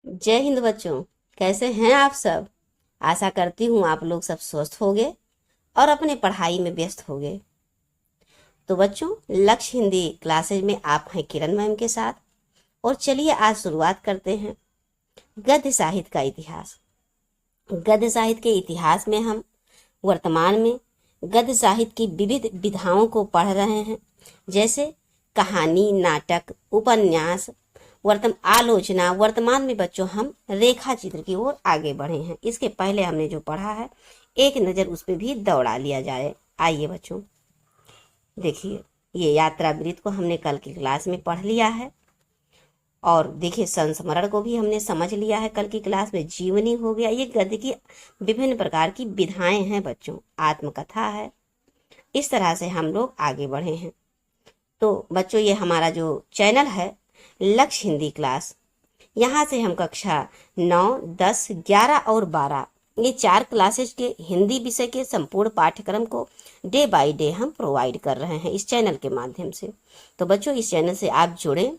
जय हिंद बच्चों। कैसे हैं आप सब। आशा करती हूँ आप लोग सब स्वस्थ होंगे और अपने पढ़ाई में व्यस्त होंगे। तो बच्चों, लक्ष्य हिंदी क्लासेज में आप हैं किरण मैम के साथ। और चलिए आज शुरुआत करते हैं गद्य साहित्य का इतिहास। गद्य साहित्य के इतिहास में हम वर्तमान में गद्य साहित्य की विविध विधाओं को पढ़ रहे हैं, जैसे कहानी, नाटक, उपन्यास, आलोचना। वर्तमान में बच्चों हम रेखा चित्र की ओर आगे बढ़े हैं। इसके पहले हमने जो पढ़ा है एक नज़र उस पर भी दौड़ा लिया जाए। आइए बच्चों, देखिए, ये यात्रा वृत्त को हमने कल की क्लास में पढ़ लिया है। और देखिए, संस्मरण को भी हमने समझ लिया है कल की क्लास में। जीवनी हो गया। ये गद्य की विभिन्न प्रकार की विधाएं हैं बच्चों, आत्मकथा है। इस तरह से हम लोग आगे बढ़े हैं। तो बच्चों, ये हमारा जो चैनल है लक्ष्य हिंदी क्लास, यहाँ से हम कक्षा 9, 10, 11 और 12 ये 4 क्लासेज के हिंदी विषय के संपूर्ण पाठ्यक्रम को डे बाय डे हम प्रोवाइड कर रहे हैं इस चैनल के माध्यम से। तो बच्चों, इस चैनल से आप जुड़ें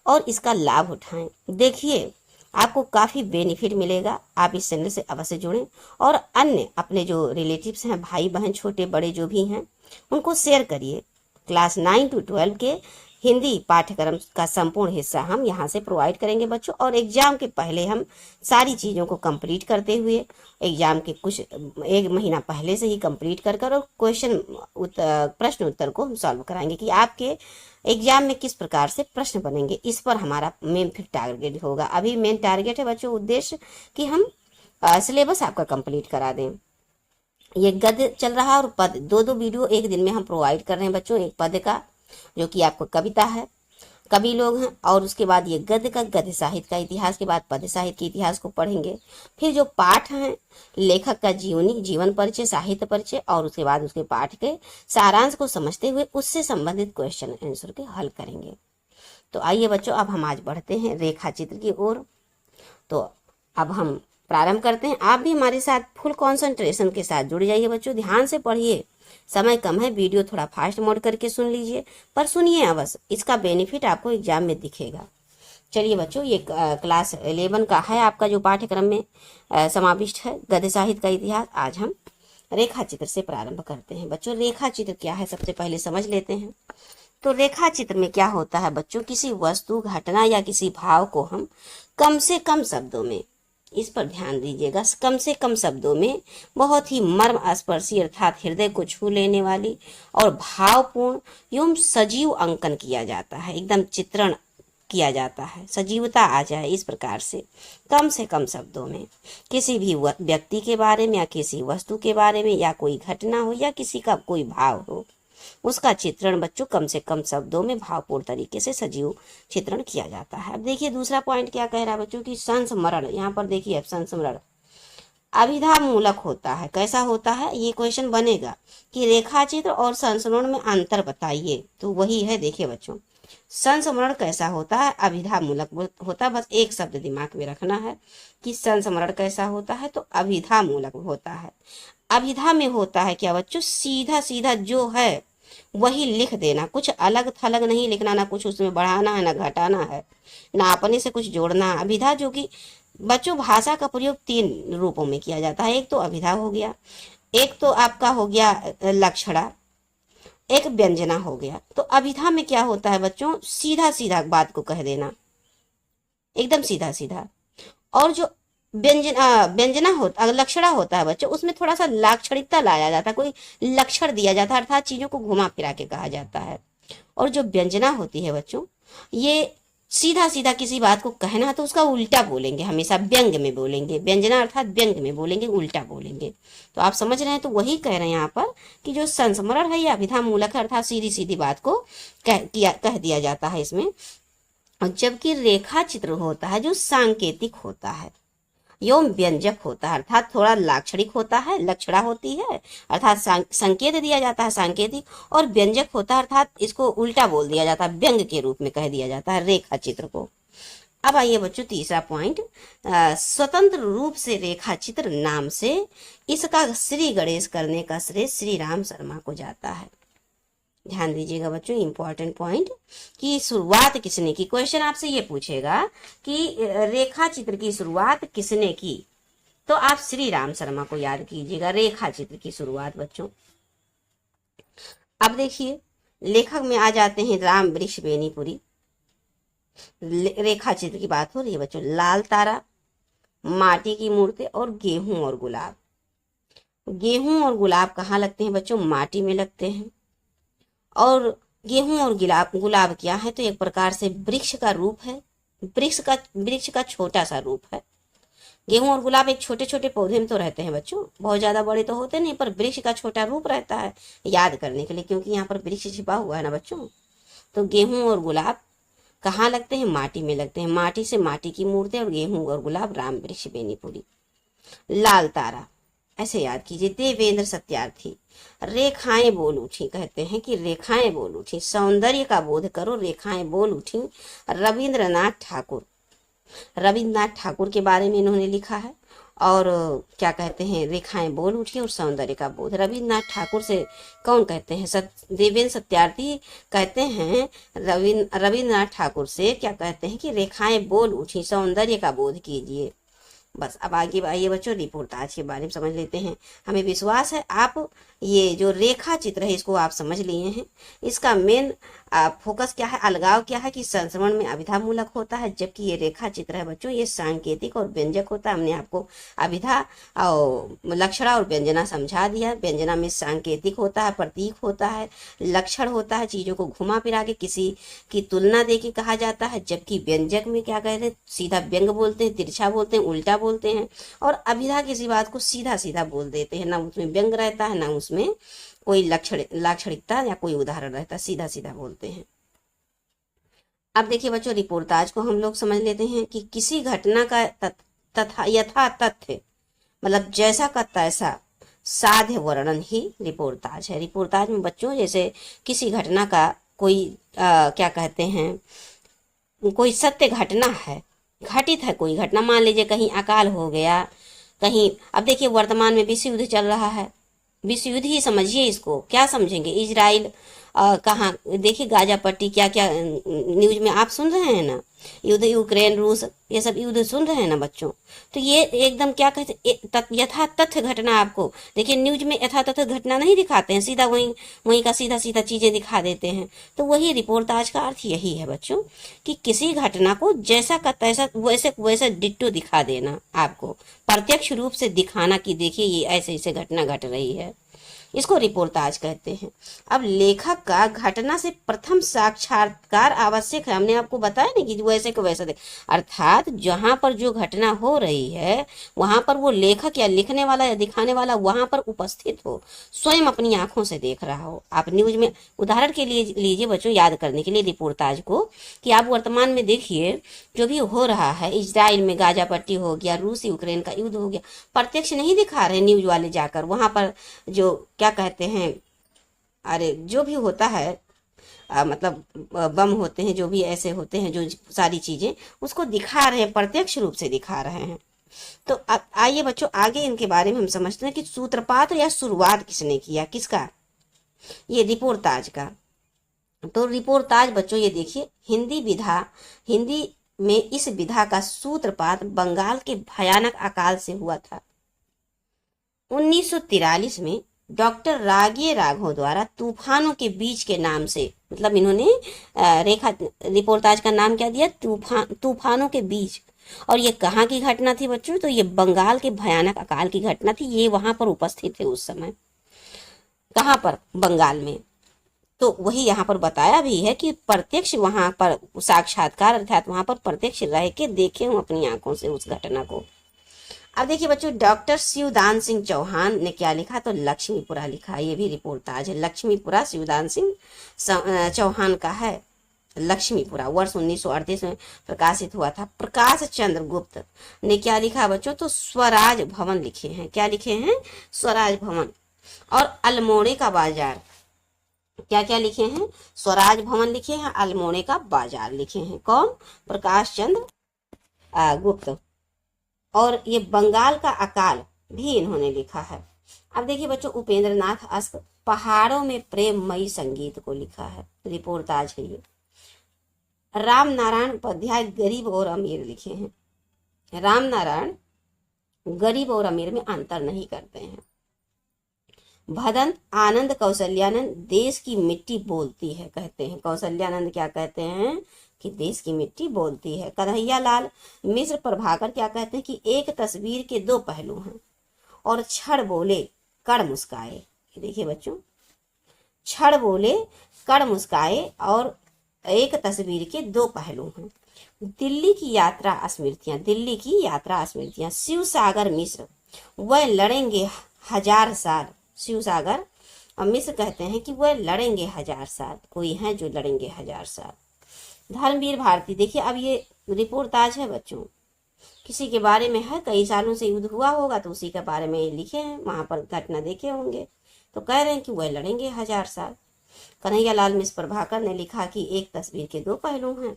और इसका लाभ उठाएं। देखिए, आपको काफ़ी बेनिफिट मिलेगा। आप इस चैनल से अवश्य जुड़ें और अन्य अपने जो रिलेटिव्स हैं, भाई बहन, छोटे बड़े जो भी हैं, उनको शेयर करिए। क्लास 9 to 12 के हिंदी पाठ्यक्रम का संपूर्ण हिस्सा हम यहाँ से प्रोवाइड करेंगे बच्चों। और एग्जाम के पहले हम सारी चीज़ों को कंप्लीट करते हुए, एग्जाम के कुछ 1 महीना पहले से ही कंप्लीट कर और प्रश्न उत्तर को हम सॉल्व कराएंगे कि आपके एग्जाम में किस प्रकार से प्रश्न बनेंगे। इस पर हमारा मेन फिर टारगेट होगा। अभी मेन टारगेट है बच्चों, उद्देश्य कि हम सिलेबस आपका कंप्लीट करा दें। ये गद्य चल रहा है और पद, दो दो वीडियो एक दिन में हम प्रोवाइड कर रहे हैं बच्चों। एक पद का जो कि आपको कविता है, कवि लोग हैं, और उसके बाद ये गद्य का, गद्य साहित्य का इतिहास के बाद पद्य साहित्य के इतिहास को पढ़ेंगे। फिर जो पाठ हैं, लेखक का जीवन परिचय, साहित्य परिचय, और उसके बाद उसके पाठ के सारांश को समझते हुए उससे संबंधित क्वेश्चन आंसर के हल करेंगे। तो आइए बच्चों, अब हम आज बढ़ते हैं रेखा चित्र की ओर। तो अब हम प्रारंभ करते हैं। आप भी हमारे साथ फुल कंसंट्रेशन के साथ जुड़ जाइए बच्चों, ध्यान से पढ़िए। समय कम है, वीडियो थोड़ा फास्ट मोड करके सुन लीजिए, पर सुनिए अवश्य, इसका बेनिफिट आपको एग्जाम में दिखेगा। चलिए बच्चों, ये क्लास 11 का है आपका जो पाठ्यक्रम में समाविष्ट है गद्य साहित्य का इतिहास। आज हम रेखा चित्र से प्रारंभ करते हैं बच्चों। रेखा चित्र क्या है सबसे पहले समझ लेते हैं। तो रेखा चित्र में क्या होता है बच्चों, किसी वस्तु, घटना या किसी भाव को हम कम से कम शब्दों में, इस पर ध्यान दीजिएगा, कम से कम शब्दों में बहुत ही मर्म स्पर्शी अर्थात हृदय को छू लेने वाली और भावपूर्ण एवं सजीव अंकन किया जाता है। एकदम चित्रण किया जाता है, सजीवता आ जाए इस प्रकार से कम शब्दों में किसी भी व्यक्ति के बारे में या किसी वस्तु के बारे में या कोई घटना हो या किसी का कोई भाव हो, उसका चित्रण बच्चों कम से कम शब्दों में भावपूर्ण तरीके से सजीव चित्रण किया जाता है। अब देखिए दूसरा पॉइंट क्या कह रहा है बच्चों की संस्मरण। यहाँ पर देखिए, अब संस्मरण अभिधा मूलक होता है। कैसा होता है, ये क्वेश्चन बनेगा कि रेखा चित्र और संस्मरण में अंतर बताइए। तो वही है, देखिए बच्चों, संस्मरण कैसा होता है, अभिधा मूलक होता है। बस एक शब्द दिमाग में रखना है कि संस्मरण कैसा होता है, तो अभिधा मूलक होता है। अभिधा में होता है क्या बच्चों, सीधा सीधा जो है वही लिख देना, कुछ अलग थलग नहीं लिखना, ना कुछ उसमें बढ़ाना है ना घटाना है, ना अपने से कुछ जोड़ना है। अभिधा जो कि बच्चों भाषा का प्रयोग 3 रूपों में किया जाता है। एक तो अभिधा हो गया, एक तो आपका हो गया लक्षणा, एक व्यंजना हो गया। तो अभिधा में क्या होता है बच्चों, सीधा सीधा बात को कह देना, एकदम सीधा सीधा। और जो व्यंजना होता, लक्षणा होता है बच्चों, उसमें थोड़ा सा लाक्षणिकता लाया जाता है, कोई लक्षण दिया जाता है, अर्थात चीजों को घुमा फिरा के कहा जाता है। और जो व्यंजना होती है बच्चों, ये सीधा सीधा किसी बात को कहना है तो उसका उल्टा बोलेंगे, हमेशा व्यंग में बोलेंगे। व्यंजना अर्थात व्यंग में बोलेंगे, उल्टा बोलेंगे। तो आप समझ रहे हैं, तो वही कह रहे हैं यहाँ पर कि जो संस्मरण है ये अभिधा मूलक है, अर्थात सीधी सीधी बात को कह दिया जाता है इसमें। और जबकि रेखा चित्र होता है जो सांकेतिक होता है एवं व्यंजक होता है, अर्थात थोड़ा लाक्षणिक होता है, लक्षणा होती है, अर्थात संकेत दिया जाता है सांकेतिक, और व्यंजक होता है अर्थात इसको उल्टा बोल दिया जाता है, व्यंग के रूप में कह दिया जाता है रेखा चित्र को। अब आइए बच्चों तीसरा पॉइंट, स्वतंत्र रूप से रेखा चित्र नाम से इसका श्री गणेश करने का श्रेय श्री राम शर्मा को जाता है। ध्यान दीजिएगा बच्चों, इंपॉर्टेंट पॉइंट, कि शुरुआत किसने की। क्वेश्चन आपसे ये पूछेगा कि रेखा चित्र की शुरुआत किसने की, तो आप श्री राम शर्मा को याद कीजिएगा, रेखा चित्र की शुरुआत बच्चों। अब देखिए लेखक में आ जाते हैं राम वृक्ष बेनीपुरी। रेखा चित्र की बात हो रही है बच्चों। लाल तारा, माटी की मूर्ति और गेहूं और गुलाब। गेहूं और गुलाब कहाँ लगते हैं बच्चों? माटी में लगते हैं। और गेहूं और गुलाब क्या है? तो एक प्रकार से वृक्ष का रूप है, वृक्ष का छोटा सा रूप है। गेहूं और गुलाब एक छोटे छोटे पौधे में तो रहते हैं बच्चों, बहुत ज्यादा बड़े तो होते नहीं, पर वृक्ष का छोटा रूप रहता है याद करने के लिए, क्योंकि यहाँ पर वृक्ष छिपा हुआ है ना बच्चों। तो गेहूं और गुलाब कहाँ लगते हैं? माटी में लगते हैं। माटी से माटी की मूर्ति और गेहूं और गुलाब राम वृक्ष बेनीपुरी। लाल तारा ऐसे याद कीजिए, देवेंद्र सत्यार्थी। रेखाएं बोल उठी, कहते हैं कि रेखाएं बोल उठी, सौंदर्य का बोध करो, रेखाएं बोल उठी। रविंद्रनाथ ठाकुर, रविंद्रनाथ ठाकुर के बारे में इन्होंने लिखा है। और क्या कहते हैं? रेखाएं बोल उठी और सौंदर्य का बोध। रविंद्रनाथ ठाकुर से कौन कहते हैं? देवेंद्र सत्यार्थी कहते हैं रविंद्रनाथ ठाकुर से क्या कहते हैं कि रेखाएं बोल उठी, सौंदर्य का बोध कीजिए। बस अब आगे आइए बच्चों, रिपोर्टाज के बारे में समझ लेते हैं। हमें विश्वास है आप ये जो रेखा चित्र है इसको आप समझ लिए हैं। इसका मेन फोकस क्या है, अलगाव क्या है कि संस्मरण में अभिधा मूलक होता है, जबकि ये रेखा चित्र है बच्चों ये सांकेतिक और व्यंजक होता है। हमने आपको अभिधा और लक्षणा और व्यंजना समझा दिया। व्यंजना में सांकेतिक होता है, प्रतीक होता है, लक्षण होता है, चीजों को घुमा फिरा के किसी की तुलना दे के कहा जाता है। जबकि व्यंजक में क्या कहते हैं? सीधा व्यंग बोलते हैं, तिरछा बोलते हैं, उल्टा बोलते हैं। और अभिधा किसी बात को सीधा सीधा बोल देते हैं, ना उसमें व्यंग रहता है ना उसमें कोई लाक्षणिकता या कोई उदाहरण रहता है, सीधा सीधा बोलते हैं। अब देखिए बच्चों, रिपोर्टाज को हम लोग समझ लेते हैं कि किसी घटना का तथा यथा तथ्य, मतलब जैसा का तैसा साध्य वर्णन ही रिपोर्टाज है। रिपोर्टाज में बच्चों जैसे किसी घटना का कोई क्या कहते हैं, कोई सत्य घटना है, घटित है कोई घटना, मान लीजिए कहीं अकाल हो गया, कहीं, अब देखिए वर्तमान में विश्व युद्ध चल रहा है, विश्व युद्ध ही समझिए इसको, क्या समझेंगे? इजराइल कहाँ, देखिए गाजा पट्टी, क्या क्या न्यूज में आप सुन रहे हैं ना, युद्ध, यूक्रेन रूस, ये सब युद्ध सुन रहे हैं ना बच्चों। तो ये एकदम क्या कहते यथा तथ्य घटना, आपको देखिए न्यूज में यथा तथ्य घटना नहीं दिखाते हैं, सीधा वहीं का सीधा सीधा चीजें दिखा देते हैं। तो वही रिपोर्टाज का अर्थ यही है बच्चों कि किसी घटना को जैसा का तैसा वैसे वैसे डिट्टो दिखा देना, आपको प्रत्यक्ष रूप से दिखाना कि देखिए ये ऐसे ऐसे घटना घट रही है, इसको रिपोर्टाज कहते हैं। अब लेखक का घटना से प्रथम साक्षात्कार आवश्यक है, हमने आपको बताया ना कि वैसे को वैसा देख, अर्थात जहां पर जो घटना हो रही है वहां पर वो लेखक या लिखने वाला या दिखाने वाला वहां पर उपस्थित हो, स्वयं अपनी आंखों से देख रहा हो। आप न्यूज में उदाहरण के लिए लीजिए बच्चों, याद करने के लिए रिपोर्टाज को, कि आप वर्तमान में देखिए जो भी हो रहा है, इजराइल में गाजा पट्टी हो गया, रूस यूक्रेन का युद्ध हो गया, प्रत्यक्ष नहीं दिखा रहे न्यूज वाले जाकर वहां पर, जो क्या कहते हैं, अरे जो भी होता है मतलब बम होते हैं, जो भी ऐसे होते हैं, जो सारी चीजें उसको दिखा रहे हैं, प्रत्यक्ष रूप से दिखा रहे हैं। तो आइए बच्चों आगे इनके बारे में हम समझते हैं कि सूत्रपात या शुरुआत किसने किया, किसका? ये रिपोर्टाज का। तो रिपोर्टाज बच्चों ये देखिए, हिंदी में इस विधा का सूत्रपात बंगाल के भयानक अकाल से हुआ था। 1943 में डॉक्टर रागे राघव द्वारा तूफानों के बीच के नाम से, मतलब इन्होंने रिपोर्टाज का नाम क्या दिया? तूफानों के बीच। और ये कहाँ की घटना थी बच्चों? तो ये बंगाल के भयानक अकाल की घटना थी, ये वहां पर उपस्थित थे उस समय। कहाँ पर? बंगाल में। तो वही यहाँ पर बताया भी है कि प्रत्यक्ष वहां पर साक्षात्कार, अर्थात वहां पर प्रत्यक्ष रह के देखे हूं अपनी आंखों से उस घटना को। अब देखिए बच्चों, डॉक्टर शिवदान सिंह चौहान ने क्या लिखा? तो लक्ष्मीपुरा लिखा। ये भी रिपोर्टाज है, लक्ष्मीपुरा शिवदान सिंह चौहान का है। लक्ष्मीपुरा वर्ष 1938 में प्रकाशित हुआ था। प्रकाश चंद्र गुप्त ने क्या लिखा बच्चों? तो स्वराज भवन लिखे हैं। क्या लिखे हैं? स्वराज भवन। और अल्मोड़े का बाजार, क्या क्या लिखे हैं? स्वराज भवन लिखे हैं, अल्मोड़े का बाजार लिखे हैं। कौन? प्रकाश चंद्र गुप्त। और ये बंगाल का अकाल भी इन्होंने लिखा है। अब देखिए बच्चों, उपेंद्र नाथ अस्क पहाड़ों में प्रेममयी संगीत को लिखा है। रिपोर्टाज है ये। राम नारायण उपाध्याय गरीब और अमीर लिखे हैं। राम नारायण गरीब और अमीर में अंतर नहीं करते हैं। भदंत आनंद कौशल्यानंद देश की मिट्टी बोलती है कहते हैं। कौशल्यानंद क्या कहते हैं कि देश की मिट्टी बोलती है। कन्हैया लाल मिश्र प्रभाकर क्या कहते हैं कि एक तस्वीर के दो पहलू हैं। और छड़ बोले कड़ मुस्काए, ये देखिए बच्चों, छड़ बोले कड़ मुस्काए और एक तस्वीर के दो पहलू हैं। दिल्ली की यात्रा स्मृतियां, दिल्ली की यात्रा स्मृतियां। शिव सागर मिश्र वह लड़ेंगे 1000 साल। शिव सागर और मिश्र कहते हैं कि वह लड़ेंगे 1000 साल, कोई है जो लड़ेंगे 1000 साल। धर्मवीर भारती, देखिए अब ये रिपोर्टाज है बच्चों, किसी के बारे में है, कई सालों से युद्ध हुआ होगा तो उसी के बारे में लिखे हैं, वहां पर घटना देखे होंगे तो कह रहे हैं कि वह लड़ेंगे 1000 साल। कन्हैया लाल मिश्र प्रभाकर ने लिखा कि एक तस्वीर के दो पहलू हैं।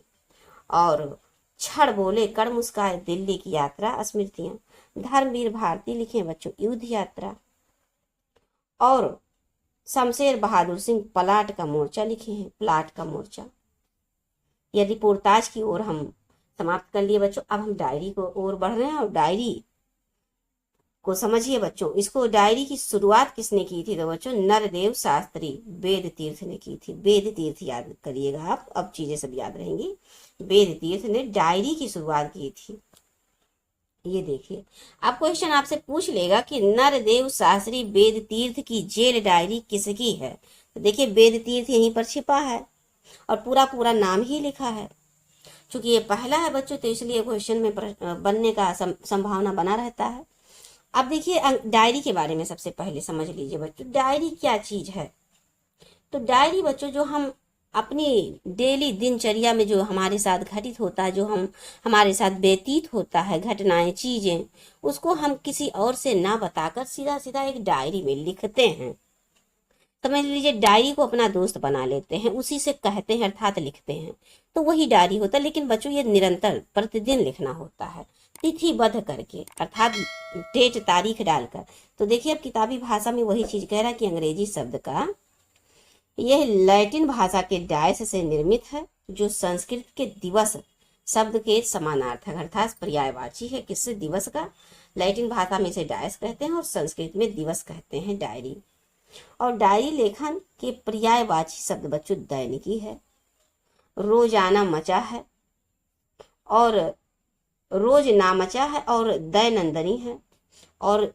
और छड़ बोले कड़ मुस्काए दिल्ली की यात्रा स्मृतियां। धर्मवीर भारती लिखे बच्चों युद्ध यात्रा। और शमशेर बहादुर सिंह पलाट का मोर्चा लिखे हैं, प्लाट का मोर्चा। यह रिपोर्टाज की ओर हम समाप्त कर लिए बच्चों। अब हम डायरी को ओर बढ़ रहे हैं और डायरी को समझिए बच्चों। इसको डायरी की शुरुआत किसने की थी तो बच्चों नरदेव शास्त्री वेद तीर्थ ने की थी। वेद तीर्थ याद करिएगा आप, अब चीजें सब याद रहेंगी। वेद तीर्थ ने डायरी की शुरुआत की थी। ये देखिए, अब क्वेश्चन आपसे पूछ लेगा कि नरदेव शास्त्री वेद तीर्थ की जेल डायरी किसकी है, तो देखिए वेद तीर्थ यहीं पर छिपा है और पूरा पूरा नाम ही लिखा है। चूंकि ये पहला है बच्चों तो इसलिए क्वेश्चन में बनने का संभावना बना रहता है। अब देखिए डायरी के बारे में सबसे पहले समझ लीजिए बच्चों, डायरी क्या चीज है। तो डायरी बच्चों जो हम अपनी डेली दिनचर्या में जो हमारे साथ घटित होता है, जो हमारे साथ व्यतीत होता है घटनाएं चीजें, उसको हम किसी और से ना बताकर सीधा सीधा एक डायरी में लिखते हैं। समझ लीजिए डायरी को अपना दोस्त बना लेते हैं, उसी से कहते हैं अर्थात लिखते हैं, तो वही डायरी होता है। लेकिन बच्चों ये निरंतर प्रतिदिन लिखना होता है, तिथिबद्ध करके अर्थात डेट तारीख डालकर। तो देखिए अब किताबी भाषा में वही चीज कह रहा है कि अंग्रेजी शब्द का यह लैटिन भाषा के डायस से निर्मित है, जो संस्कृत के दिवस शब्द के समानार्थक अर्थात पर्यायवाची है। किससे? दिवस का। लैटिन भाषा में इसे डायस कहते हैं और संस्कृत में दिवस कहते हैं डायरी। और डायरी लेखन के पर्यायवाची शब्द बच्चों दैनिकी है, रोजाना मचा है और रोज नामचा है और दैनंदनी है। और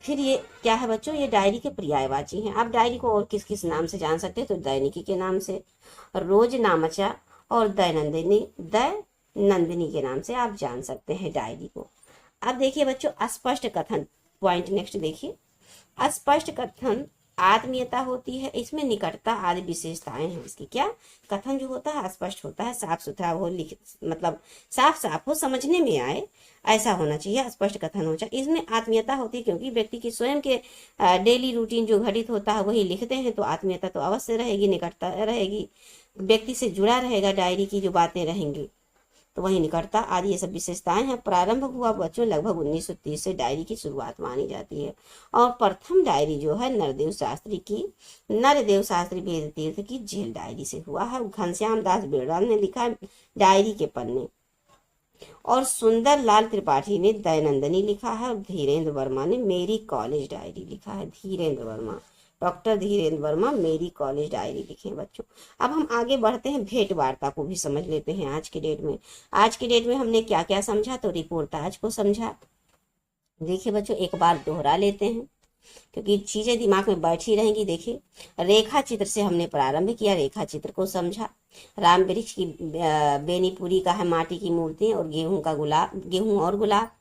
फिर ये क्या है बच्चों, ये डायरी के पर्यायवाची हैं। आप डायरी को और किस किस नाम से जान सकते हैं तो दैनिकी के नाम से, रोज नामचा और दैनंदिनी के नाम से आप जान सकते हैं डायरी को। अब देखिए बच्चों स्पष्ट कथन, पॉइंट नेक्स्ट देखिए। स्पष्ट कथन आत्मीयता होती है, इसमें निकटता आदि विशेषताएं हैं इसकी। क्या? कथन जो होता है स्पष्ट होता है, साफ सुथरा हो, मतलब साफ साफ हो, समझने में आए, ऐसा होना चाहिए, स्पष्ट कथन हो चाहिए। इसमें आत्मीयता होती है क्योंकि व्यक्ति की स्वयं के डेली रूटीन जो घटित होता है वही लिखते हैं, तो आत्मीयता तो अवश्य रहेगी, निकटता रहेगी, व्यक्ति से जुड़ा रहेगा, डायरी की जो बातें रहेंगी तो वही निकटता आदि ये सब विशेषताएं हैं। प्रारंभ हुआ बच्चों लगभग 1930 से डायरी की शुरुआत मानी जाती है। और प्रथम डायरी जो है नरदेव शास्त्री वेद तीर्थ की जेल डायरी से हुआ है। घनश्याम दास बिरलाल ने लिखा है डायरी के पन्ने, और सुंदर लाल त्रिपाठी ने दैनंदिनी लिखा है, और धीरेन्द्र वर्मा ने मेरी कॉलेज डायरी लिखा है। धीरेन्द्र वर्मा, डॉक्टर धीरेन्द्र वर्मा मेरी कॉलेज डायरी लिखे हैं बच्चों। अब हम आगे बढ़ते हैं, भेंट वार्ता को भी समझ लेते हैं आज के डेट में। आज के डेट में हमने क्या क्या समझा, तो रिपोर्टाज को समझा। देखिए बच्चों एक बार दोहरा लेते हैं क्योंकि चीजें दिमाग में बैठी रहेंगी। देखिए रेखा चित्र से हमने प्रारंभ किया, रेखा चित्र को समझा। राम वृक्ष की बेनीपुरी का है माटी की मूर्ति और गेहूं और गुलाब।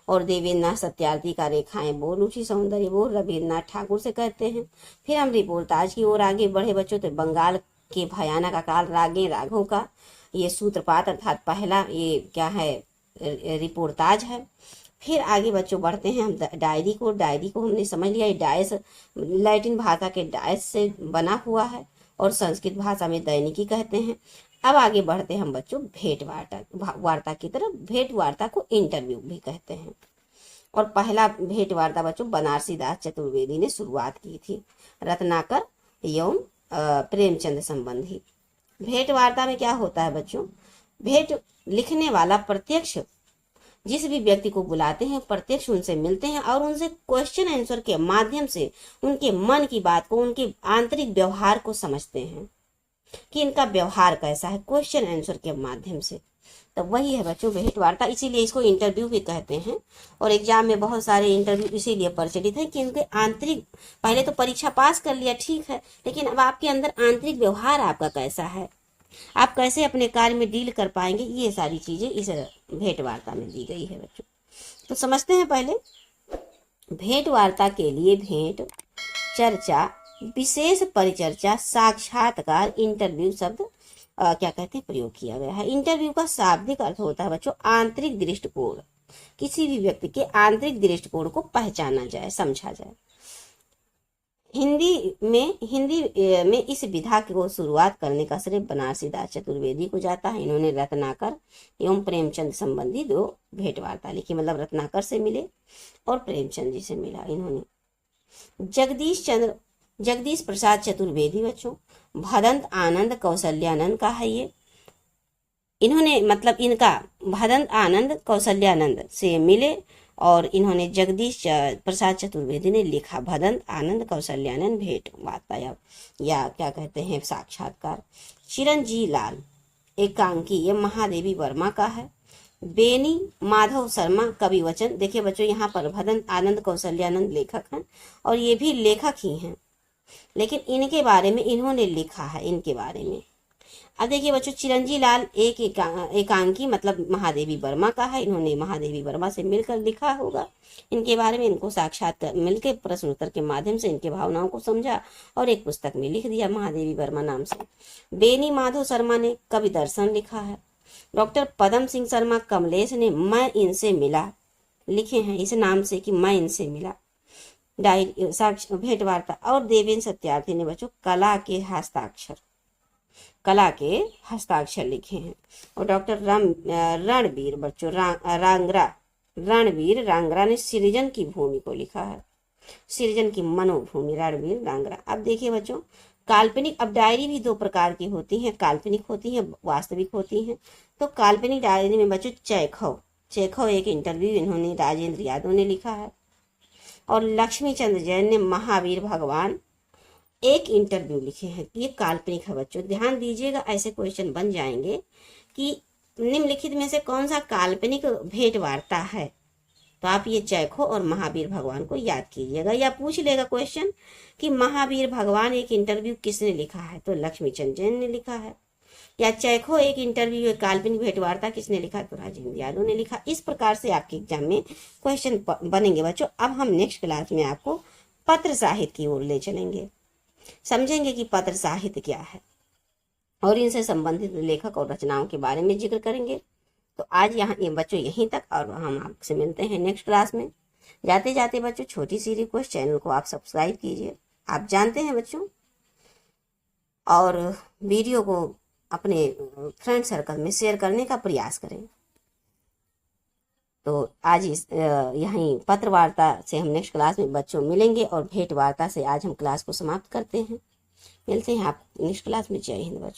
और देवेंद्रनाथ सत्यार्थी का रेखाएं बोल ऊंची सौंदर्य बोल रविन्द्रनाथ ठाकुर से कहते हैं। फिर हम रिपोर्टाज की ओर आगे बढ़े बच्चों, तो बंगाल के भयानक अकाल राघव का ये सूत्रपात अर्थात पहला ये क्या है रिपोर्टाज है। फिर आगे बच्चों बढ़ते हैं हम डायरी को हमने समझ लिया, डायस लैटिन भाषा के डायस से बना हुआ है और संस्कृत भाषा में दैनिकी कहते हैं। अब आगे बढ़ते हैं हम बच्चों भेंट वार्ता की तरफ। भेंट वार्ता को इंटरव्यू भी कहते हैं। और पहला भेंट वार्ता बच्चों बनारसी दास चतुर्वेदी ने शुरुआत की थी, रत्नाकर एवं प्रेमचंद संबंधी। भेंट वार्ता में क्या होता है बच्चों, भेंट लिखने वाला प्रत्यक्ष जिस भी व्यक्ति को बुलाते हैं प्रत्यक्ष उनसे मिलते हैं और उनसे क्वेश्चन आंसर के माध्यम से उनके मन की बात को, उनके आंतरिक व्यवहार को समझते हैं कि इनका व्यवहार कैसा है, क्वेश्चन आंसर के माध्यम से। तो वही है बच्चों भेंट वार्ता, इसीलिए इसको इंटरव्यू भी कहते हैं। और एग्जाम में बहुत सारे इंटरव्यू इसीलिए प्रचलित है कि उनके आंतरिक, पहले तो परीक्षा पास कर लिया ठीक है, लेकिन अब आपके अंदर आंतरिक व्यवहार आपका कैसा है, आप कैसे अपने कार्य में डील कर पाएंगे, ये सारी चीजें इस भेंट वार्ता में दी गई है बच्चों। तो समझते हैं पहले भेंट वार्ता के लिए भेंट, चर्चा, विशेष परिचर्चा, साक्षात्कार, इंटरव्यू शब्द क्या कहते हैं प्रयोग किया गया है। इंटरव्यू का शाब्दिक अर्थ होता है बच्चों आंतरिक दृष्टिकोण, किसी भी व्यक्ति के आंतरिक दृष्टिकोण को पहचाना जाए, समझा जाए। हिंदी में इस विधा को शुरुआत करने का श्रेय बनारसी दास चतुर्वेदी को जाता है। इन्होंने रत्नाकर एवं प्रेमचंद संबंधी 2 भेंट वार्ता लिखी, मतलब रत्नाकर से मिले और प्रेमचंद जी से मिला इन्होंने। जगदीश प्रसाद चतुर्वेदी बच्चों भदंत आनंद कौशल्यानंद का है ये, इन्होंने मतलब इनका भदंत आनंद कौशल्यानंद से मिले और इन्होंने जगदीश प्रसाद चतुर्वेदी ने लिखा भदंत आनंद कौशल्यानंद भेंट वार्ता या क्या कहते हैं साक्षात्कार। चिरंजी लाल एकांकी ये महादेवी वर्मा का है। बेनी माधव शर्मा कवि वचन, देखिए बच्चों यहाँ पर भदंत आनंद कौशल्यानंद लेखक हैं और ये भी लेखक ही हैं, लेकिन इनके बारे में इन्होंने लिखा है, इनके बारे में। अब देखिए बच्चों चिरंजी लाल एकांकी मतलब महादेवी वर्मा का है, इन्होंने महादेवी वर्मा से मिलकर लिखा होगा इनके बारे में, इनको साक्षात मिलकर प्रश्न उत्तर के माध्यम से इनके भावनाओं को समझा और एक पुस्तक में लिख दिया महादेवी वर्मा नाम से। बेनी माधव शर्मा ने कवि दर्शन लिखा है। डॉक्टर पदम सिंह शर्मा कमलेश ने मैं इनसे मिला लिखे हैं इस नाम से कि मैं इनसे मिला डायरी भेंट वार्ता। और देवेंद्र सत्यार्थी ने बच्चों कला के हस्ताक्षर लिखे हैं। और डॉक्टर रणवीर बच्चों रणवीर रांगरा ने सृजन की भूमि को लिखा है, सृजन की मनोभूमि रणवीर रांगरा। अब देखिए बच्चों काल्पनिक, अब डायरी भी 2 प्रकार की होती हैं, काल्पनिक होती हैं, वास्तविक होती हैं। तो काल्पनिक डायरी में बच्चों चेखव एक इंटरव्यू इन्होंने राजेंद्र यादव ने लिखा है। और लक्ष्मी चंद्र जैन ने महावीर भगवान एक इंटरव्यू लिखे हैं। ये काल्पनिक है बच्चों, ध्यान दीजिएगा, ऐसे क्वेश्चन बन जाएंगे कि निम्नलिखित में से कौन सा काल्पनिक भेंट वार्ता है। तो आप ये चैखो और महावीर भगवान को याद कीजिएगा। या पूछ लेगा क्वेश्चन कि महावीर भगवान एक इंटरव्यू किसने लिखा है, तो लक्ष्मी चंद्र जैन ने लिखा है। या चैखो एक इंटरव्यू काल्पनिक भेंट वार्ता किसने लिखा, तो राजेंद्र यादव ने लिखा। इस प्रकार से आपके एग्जाम में क्वेश्चन बनेंगे बच्चों। अब हम नेक्स्ट क्लास में आपको पत्र साहित्य की ओर ले चलेंगे, समझेंगे कि पत्र साहित्य क्या है और इनसे संबंधित लेखक और रचनाओं के बारे में जिक्र करेंगे। तो आज यहाँ ये बच्चों यहीं तक, और हम आपसे मिलते हैं नेक्स्ट क्लास में। जाते जाते बच्चों छोटी सी रिक्वेस्ट, चैनल को आप सब्सक्राइब कीजिए, आप जानते हैं बच्चों, और वीडियो को अपने फ्रेंड सर्कल में शेयर करने का प्रयास करें। तो आज यहीं पत्र वार्ता से हम नेक्स्ट क्लास में बच्चों मिलेंगे और भेंट वार्ता से आज हम क्लास को समाप्त करते हैं। मिलते हैं आप नेक्स्ट क्लास में। जय हिंद बच्चों।